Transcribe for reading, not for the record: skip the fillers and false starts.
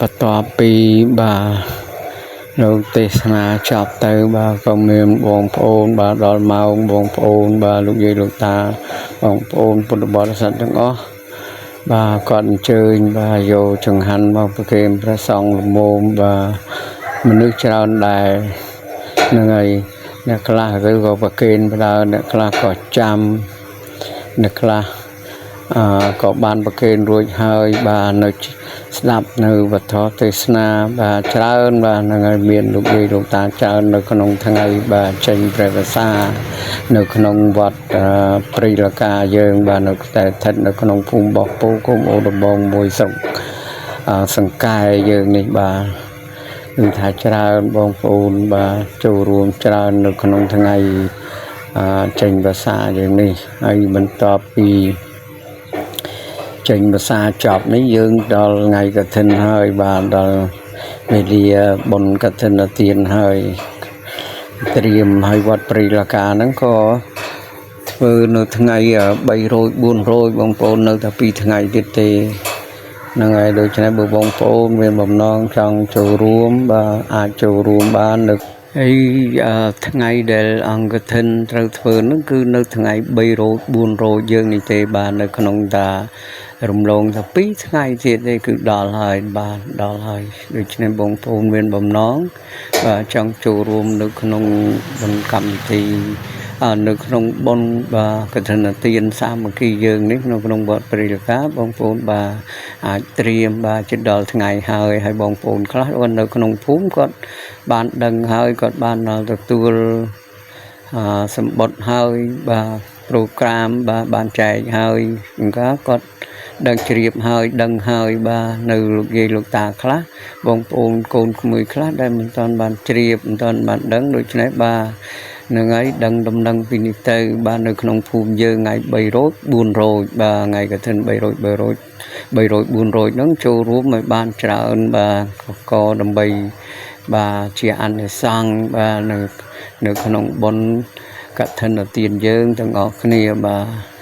បន្ទាប់ពីលោកទេសនាចប់ទៅក៏មានបងប្អូនដល់ម៉ោងបងប្អូនលោកយាយលោកតាបងប្អូនពុទ្ធបរិស័ទទាំងអស់គាត់អញ្ជើញយកចង្ហាន់មកប្រគេនព្រះសង្ឃល្មមមនុស្សច្រើនដែរហ្នឹងហើយអ្នកខ្លះឬក៏ប្រគេនដល់អ្នកខ្លះក៏ចាំអ្នកខ្លះក៏បានប្រគេនរួចហើយនៅស្ដាប់នៅវត្ថុទេសនាច្រើនហ្នឹងហើយមានលោកយាយលោកតាច្រើននៅក្នុងថ្ងៃចេញព្រះវស្សានៅក្នុងវត្តព្រៃលកាយើងនៅតែស្ថិតនៅក្នុងភូមិបោះពូគុំអូដំបងមួយស្រុកសង្កែយើងនេះគឺថាច្រើនបងប្អូនចូលរួមច្រើននៅក្នុងថ្ងៃចេញវស្សាយើងនេះហើយបន្ទាប់ពីចេញភាសាចប់នេះយើងដល់ថ្ងៃកឋិនហើយដល់វេលាបុណ្យកឋិនទានហើយត្រៀមឲ្យវត្តព្រៃលកាហ្នឹងក៏ធ្វើនៅថ្ងៃ300 400បងប្អូននៅតែ2ថ្ងៃទៀតទេ នឹងហើយដូច្នេះបើបងប្អូនមានបំណងចង់ចូលរួមបាទអាចចូលរួមបាននៅហើយថ្ងៃដែលអង្គធិនត្រូវធ្វើនោះគឺនៅថ្ងៃ3រោច4រោចយើងនេះទេបាទនៅក្នុងតារំលងតែ2ថ្ងៃទៀតទេគឺដល់ហើយបាទដល់ហើយដូច្នេះបងប្អូនមានបំណងបាទចង់ចូលរួមនៅក្នុងកម្មវិធីនៅក្នុងបុណ្យបាទកឋិនទានសាមគ្គីយើងនេះក្នុងវត្តព្រះលកាបងប្អូនបាទអាចត្រៀមបាទជិតដល់ថ្ងៃហើយបងប្អូនខ្លះនៅក្នុងភូមិគាត់បានដឹងហើយគាត់បានទទួលសម្បត្តិហើយបាទប្រូក្រាមបាទបានចែកហើយគាត់ដឹងជ្រាបហើយដឹងហើយបាទនៅលោកយាយលោកតាខ្លះបងប្អូនកូនក្មួយខ្លះដែលមិនទាន់បានជ្រាបមិនទាន់បានដឹងដូច្នេះបាទនឹងហើយដឹងដំណឹងពីនេះទៅបាទនៅក្នុងភូមិយើងថ្ងៃ3រោច4រោចបាទថ្ងៃកឋិន3រោច4រោចហ្នឹងចូលរួមឲ្យបានច្រើនបាទក៏ដើម្បីបាទជាអានិសង្ឃបាទនៅក្នុងបុណ្យកឋិនទានយើងទាំងអស់គ្នាបាទ